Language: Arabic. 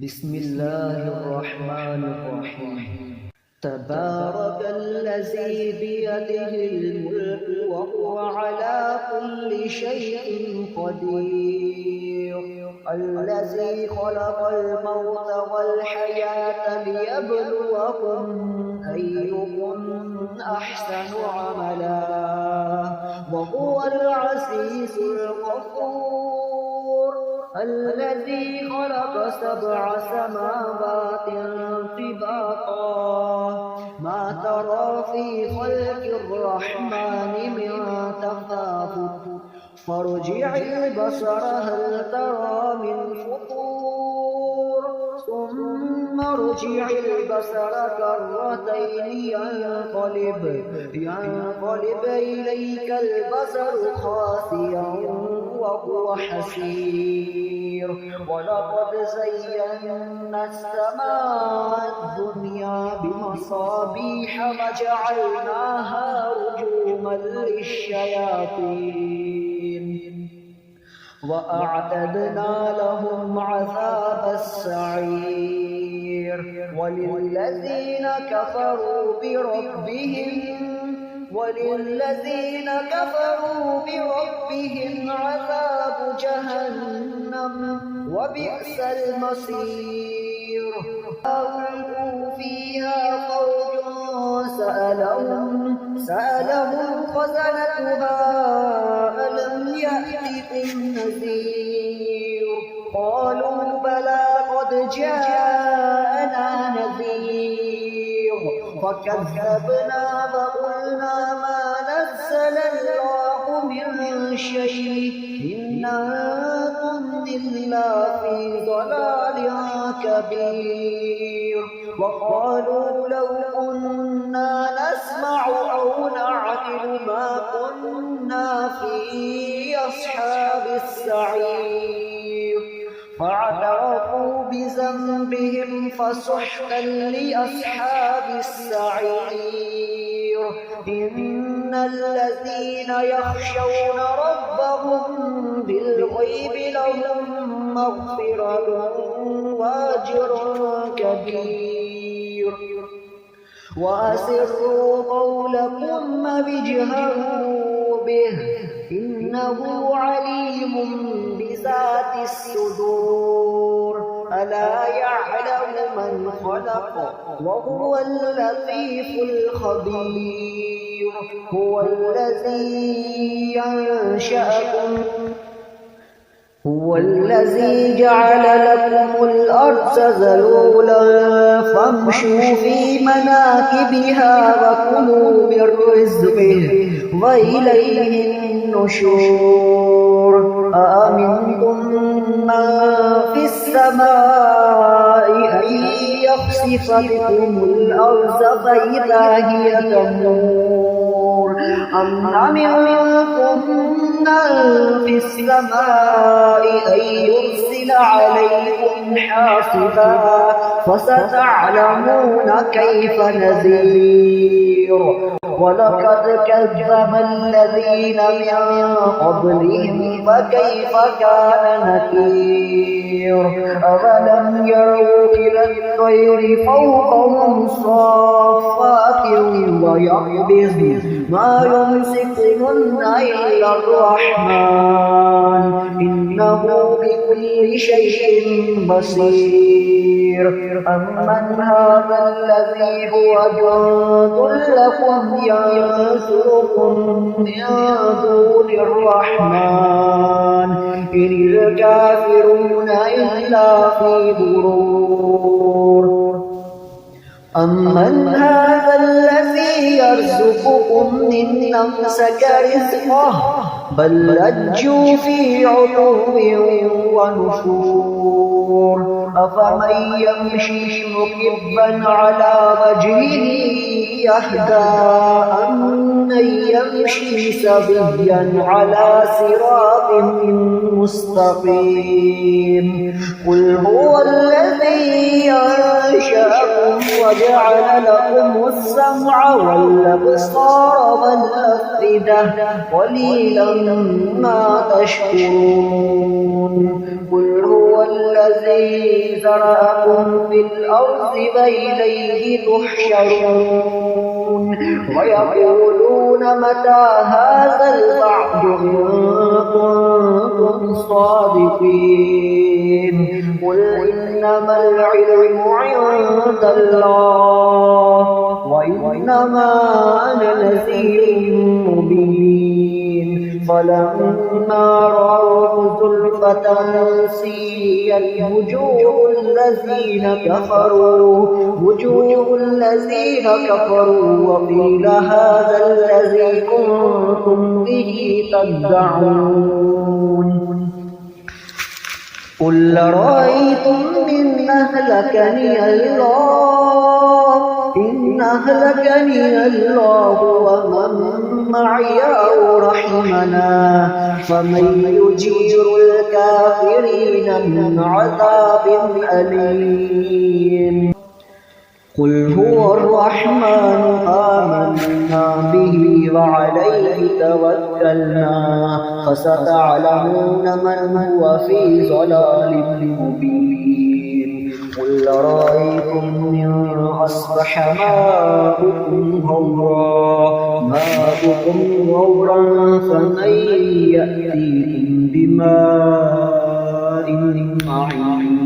بسم الله الرحمن الرحيم. تبارك الذي بيده الملك وهو على كل شيء قدير، الذي خلق الموت والحياة ليبلوكم أيكم أحسن عملا وهو العزيز الغفور، الذي خلق 7 سماوات طباقا ما ترى في خلق الرحمن من تفاوت فارجع البصر هل ترى من فطور ثم ارجع البصر كرتين ينقلب إليك البصر خاسئا وهو حسير، ولقد زينا السماء الدنيا بمصابيح وجعلناها رجوما للشياطين وأعتدنا لهم عذاب السعير، وللذين كفروا بربهم عذاب جهنم وبئس المصير. ألقوا فيها فوج سألهم خزنتها ألم يأتكم نذير، قالوا بلى قد جاءنا نذير فكذبنا وقلنا ما نزل الله من شيء إن أنتم إلا في ضلال كبير، وقالوا لو كنا نسمع أو نعقل ما كنا في أصحاب السعير، فاعترفوا بذنبهم فسحقا لأصحاب السعير. إن الذين يخشون ربهم بالغيب لهم مغفرة وأجر كبير، وأسروا قولكم واجهروا به إنه عليم بذات الصدور، ألا يعلم من خلق وهو اللطيف الخبير. هو الذي جعل لكم الأرض ذلولا فامشوا في مناكبها وكلوا من رزقه وإليه النشور. أأمنتم من في السماء أن يخسف بكم الأرض فإذا هي تمور، أم أمنتم من في السماء أن يرسل عليكم حاصبا فستعلمون كيف نذير. ولقد كذب الذين من قبلهم فكيف كان نكير. أولم يروا إلى الطير فوقهم صافات ويقبضن ما يمسكهن إلا الرحمن إنه بكل شيء بصير. أمن هذا الذي هو جند لكم ينصركم من دون الرحمن إن الكافرون إلا في غرور. أمن هذا الذي يرزقكم إن أمسك رزقه بل لجوا في عتو ونفور. أفمن يمشي مكبا على وجهه يهدى أمن يمشي سويا على صراط مستقيم. قل هو الذي أنشأكم وجعل لكم السمع والأبصار والأفئدة قليلا ما تشكرون. قل هو الذي زرعكم في الأرض وإليه تحشرون ويقولون متى هذا الوعد إن كنتم صادقين قل إنما العلم عند الله وإنما أنا نذير مبين فلما رأوا زلفة سيئت وجوه الذين كفروا وقيل هذا الذي كنتم به تدعون قل رأيتم إن أهلكني الله ومن معي أو رحمنا فمن يجير الكافرين من عذاب أليم قل هو الرحمن آمنا به وعليه توكلنا فستعلمون من هو في ضلال مبين قل رأيتم إن أصبح ماؤكم غورا فمن يأتيكم بماء معين